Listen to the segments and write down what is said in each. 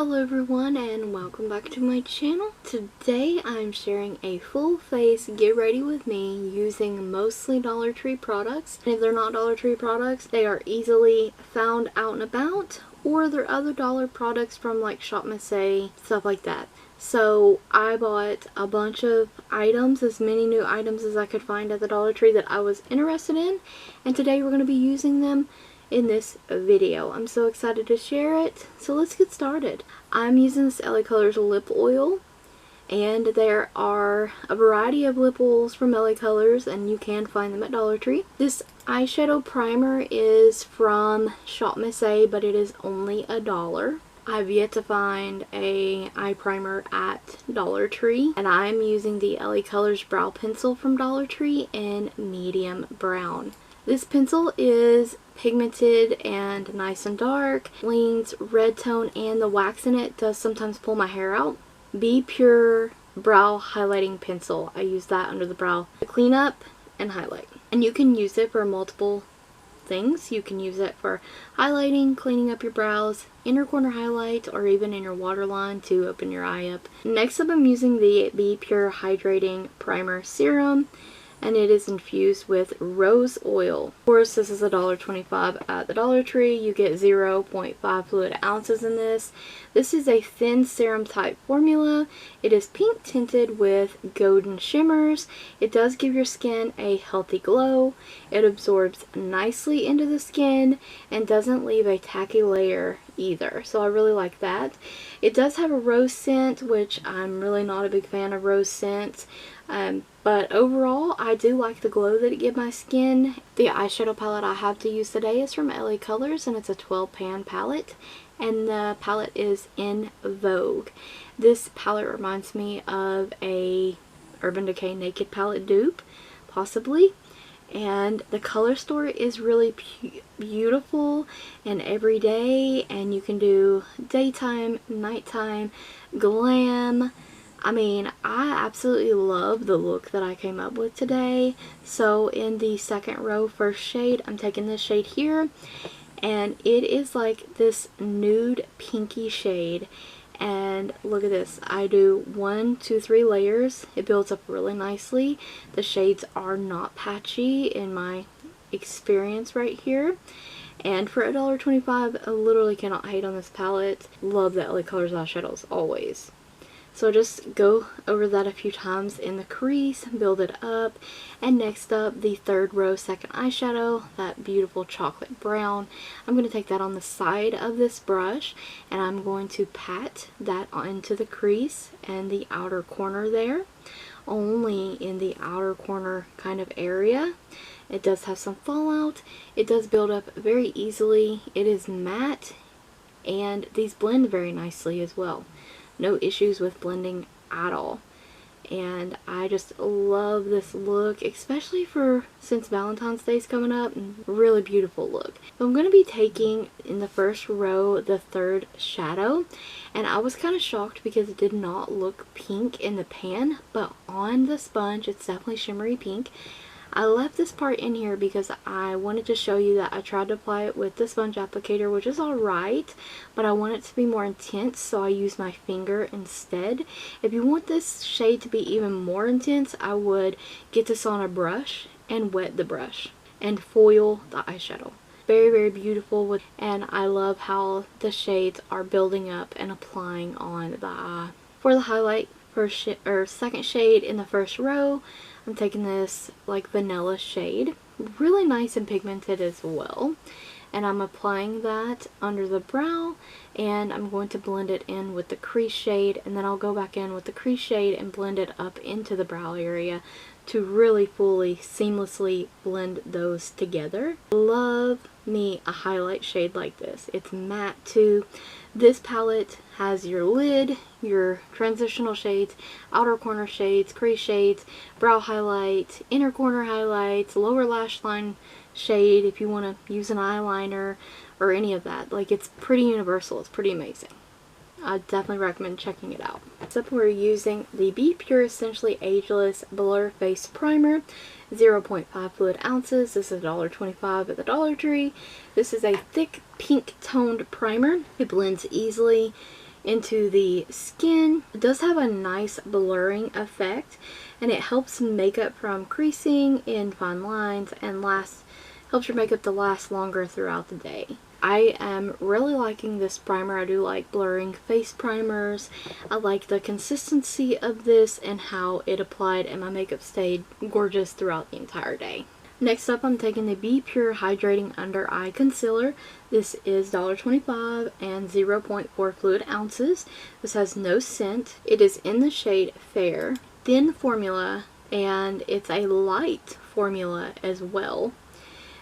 Hello everyone and welcome back to my channel. Today I'm sharing a full face get ready with me using mostly Dollar Tree products. And if they're not Dollar Tree products, they are easily found out and about, or they're other dollar products from like Shop Mascara, stuff like that. So I bought a bunch of items, as many new items as I could find at the Dollar Tree that I was interested in, and today we're going to be using them in this video. I'm so excited to share it, so let's get started. I'm using this LaColors Lip Oil, and there are a variety of lip oils from LaColors, and you can find them at Dollar Tree. This eyeshadow primer is from Shop Mascara, but it is only $1. I've yet to find a eye primer at Dollar Tree, and I'm using the LaColors Brow Pencil from Dollar Tree in medium brown. This pencil is pigmented and nice and dark, leans red tone, and the wax in it does sometimes pull my hair out. Be Pure Brow Highlighting Pencil. I use that under the brow to clean up and highlight. And you can use it for multiple things. You can use it for highlighting, cleaning up your brows, inner corner highlight, or even in your waterline to open your eye up. Next up, I'm using the Be Pure Hydrating Primer Serum, and it is infused with rose oil. Of course, this is $1.25 at the Dollar Tree. You get 0.5 fluid ounces in this. This is a thin serum type formula. It is pink tinted with golden shimmers. It does give your skin a healthy glow. It absorbs nicely into the skin and doesn't leave a tacky layer either, so I really like that. It does have a rose scent, which I'm really not a big fan of rose scents. But overall, I do like the glow that it gives my skin. The eyeshadow palette I have to use today is from LaColors, and it's a 12 pan palette, and the palette is in Vogue. This palette reminds me of a Urban Decay Naked palette dupe, possibly. And the color story is really beautiful and everyday, and you can do daytime, nighttime, glam. I mean, I absolutely love the look that I came up with today. So in the second row, first shade, I'm taking this shade here, and it is like this nude pinky shade. And look at this, I do 1, 2, 3 layers. It builds up really nicely. The shades are not patchy in my experience right here. And for $1.25, I literally cannot hate on this palette. Love the LaColors eyeshadows, always. So just go over that a few times in the crease, build it up. And next up, the third row, second eyeshadow, that beautiful chocolate brown. I'm going to take that on the side of this brush, and I'm going to pat that into the crease and the outer corner there. Only in the outer corner kind of area. It does have some fallout. It does build up very easily. It is matte, and these blend very nicely as well. No issues with blending at all. And I just love this look, especially since Valentine's Day is coming up. Really beautiful look. So I'm going to be taking in the first row the third shadow, and I was kind of shocked because it did not look pink in the pan, but on the sponge it's definitely shimmery pink. I left this part in here because I wanted to show you that I tried to apply it with the sponge applicator, which is alright, but I want it to be more intense, so I use my finger instead. If you want this shade to be even more intense, I would get this on a brush and wet the brush and foil the eyeshadow. Very, very beautiful, and I love how the shades are building up and applying on the eye. For the highlight, second shade in the first row, I'm taking this like vanilla shade, really nice and pigmented as well, and I'm applying that under the brow, and I'm going to blend it in with the crease shade, and then I'll go back in with the crease shade and blend it up into the brow area to really fully seamlessly blend those together. Love me a highlight shade like this. It's matte too. This palette has your lid, your transitional shades, outer corner shades, crease shades, brow highlight, inner corner highlights, lower lash line shade if you want to use an eyeliner or any of that. Like, it's pretty universal. It's pretty amazing. I definitely recommend checking it out. Next up, we're using the Be Pure Essentially Ageless Blur Face Primer, 0.5 fluid ounces. This is $1.25 at the Dollar Tree. This is a thick pink toned primer. It blends easily. into the skin. It does have a nice blurring effect, and it helps makeup from creasing in fine lines and helps your makeup to last longer throughout the day. I am really liking this primer. I do like blurring face primers. I like the consistency of this and how it applied, and my makeup stayed gorgeous throughout the entire day. Next up, I'm taking the Be Pure Hydrating Under Eye Concealer. This is $1.25 and 0.4 fluid ounces. This has no scent. It is in the shade Fair, thin formula, and it's a light formula as well.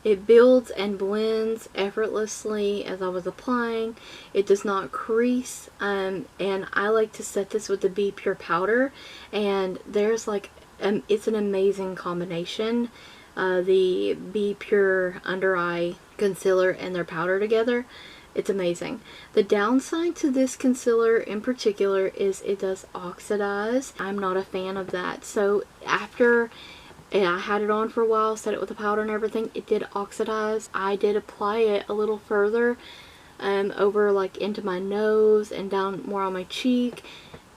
It builds and blends effortlessly as I was applying. It does not crease, and I like to set this with the Be Pure powder, and there's like, it's an amazing combination. The Be Pure Under Eye Concealer and their powder together, it's amazing. The downside to this concealer in particular is it does oxidize. I'm not a fan of that. So after I had it on for a while, set it with the powder and everything, it did oxidize. I did apply it a little further over like into my nose and down more on my cheek.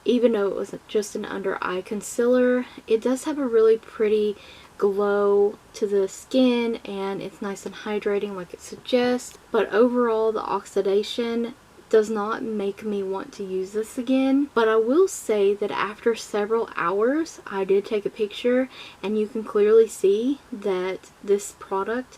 Even though it was just an under eye concealer, it does have a really pretty glow to the skin, and it's nice and hydrating like it suggests. But overall, the oxidation does not make me want to use this again. But I will say that after several hours, I did take a picture, and you can clearly see that this product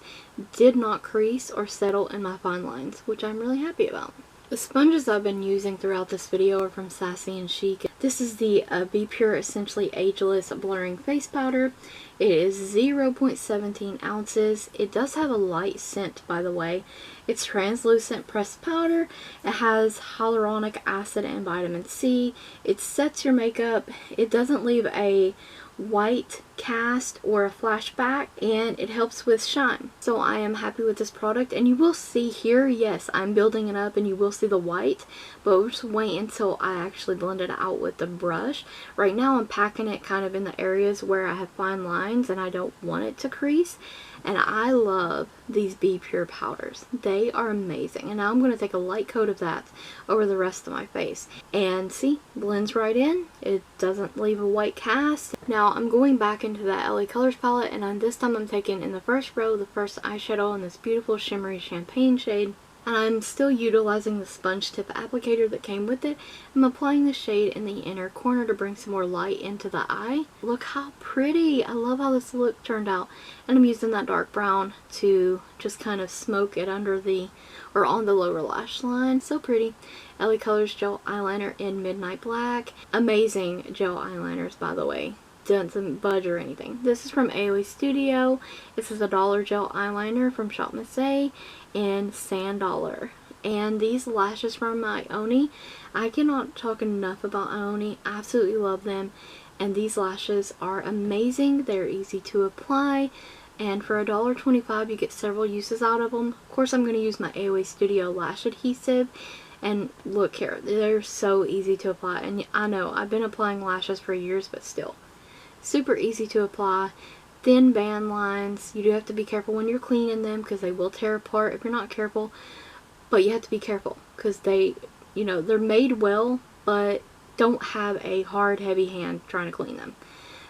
did not crease or settle in my fine lines, which I'm really happy about. The sponges I've been using throughout this video are from Sassy and Chic. This is the Be Pure Essentially Ageless Blurring Face Powder. It is 0.17 ounces. It does have a light scent, by the way. It's translucent pressed powder. It has hyaluronic acid and vitamin C. It sets your makeup. It doesn't leave a white cast or a flashback, and it helps with shine. So I am happy with this product, and you will see here, yes, I'm building it up and you will see the white, but we'll just wait until I actually blend it out with the brush. Right now I'm packing it kind of in the areas where I have fine lines and I don't want it to crease. And I love these Be Pure powders. They are amazing. And now I'm going to take a light coat of that over the rest of my face. And see, blends right in. It doesn't leave a white cast. Now I'm going back into that LaColors palette, and this time I'm taking in the first row the first eyeshadow in this beautiful shimmery champagne shade. And I'm still utilizing the sponge tip applicator that came with it. I'm applying the shade in the inner corner to bring some more light into the eye. Look how pretty! I love how this look turned out. And I'm using that dark brown to just kind of smoke it under the, or on the lower lash line. So pretty. LaColors Gel Eyeliner in Midnight Black. Amazing gel eyeliners, by the way. Doesn't budge or anything. This is from AOE Studio. This is a $1 gel eyeliner from Shop Miss A in Sand Dollar. And these lashes from Ioni, I cannot talk enough about Ioni. I absolutely love them. And these lashes are amazing. They're easy to apply. And for $1.25 you get several uses out of them. Of course I'm going to use my AOE Studio Lash Adhesive. And look here, they're so easy to apply. And I know, I've been applying lashes for years, but still. Super easy to apply. Thin band lines. You do have to be careful when you're cleaning them because they will tear apart if you're not careful. But you have to be careful because they, you know, they're made well, but don't have a hard, heavy hand trying to clean them.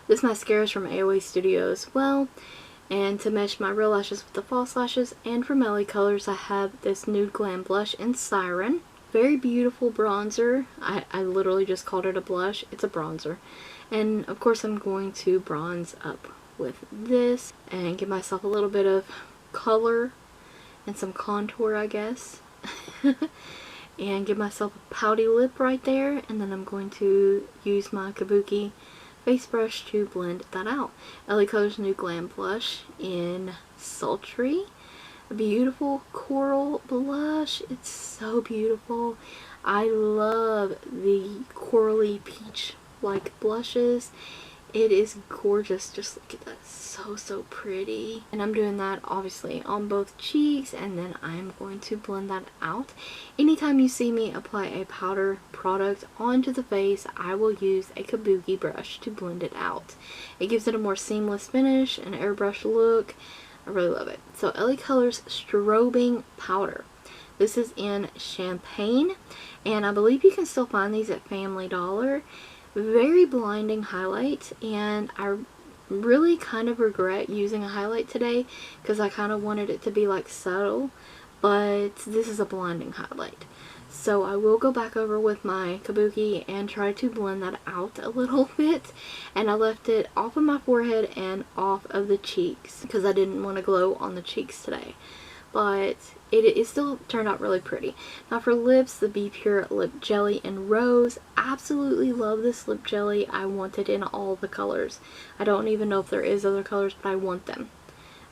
This mascara is from AOE Studio as well. And to match my real lashes with the false lashes, and from LaColors, I have this Nude Glam blush in Siren. Very beautiful bronzer. I literally just called it a blush. It's a bronzer. And of course I'm going to bronze up with this and give myself a little bit of color and some contour, I guess. And give myself a pouty lip right there, and then I'm going to use my Kabuki face brush to blend that out. LaColors New Glam Blush in Sultry. A beautiful coral blush. It's so beautiful. I love the corally peach like blushes. It is gorgeous. Just look at that. So pretty. And I'm doing that obviously on both cheeks, and then I'm going to blend that out. Anytime you see me apply a powder product onto the face, I will use a Kabuki brush to blend it out. It gives it a more seamless finish, an airbrush look. I really love it. So LaColors Strobing powder. This is in Champagne, and I believe you can still find these at Family Dollar. Very blinding highlight, and I really kind of regret using a highlight today because I kind of wanted it to be like subtle, but this is a blinding highlight. So I will go back over with my kabuki and try to blend that out a little bit. And I left it off of my forehead and off of the cheeks because I didn't want to glow on the cheeks today. But it still turned out really pretty. Now for lips, the Be Pure Lip Jelly in Rose. Absolutely love this lip jelly. I want it in all the colors. I don't even know if there is other colors, but I want them.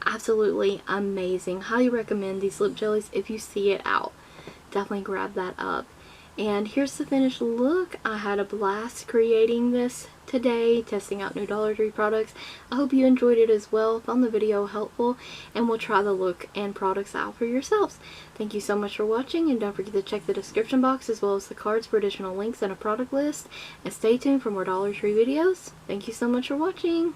Absolutely amazing. Highly recommend these lip jellies if you see it out. Definitely grab that up. And here's the finished look. I had a blast creating this today, testing out new Dollar Tree products. I hope you enjoyed it as well, found the video helpful, and will try the look and products out for yourselves. Thank you so much for watching, and don't forget to check the description box as well as the cards for additional links and a product list. And stay tuned for more Dollar Tree videos. Thank you so much for watching.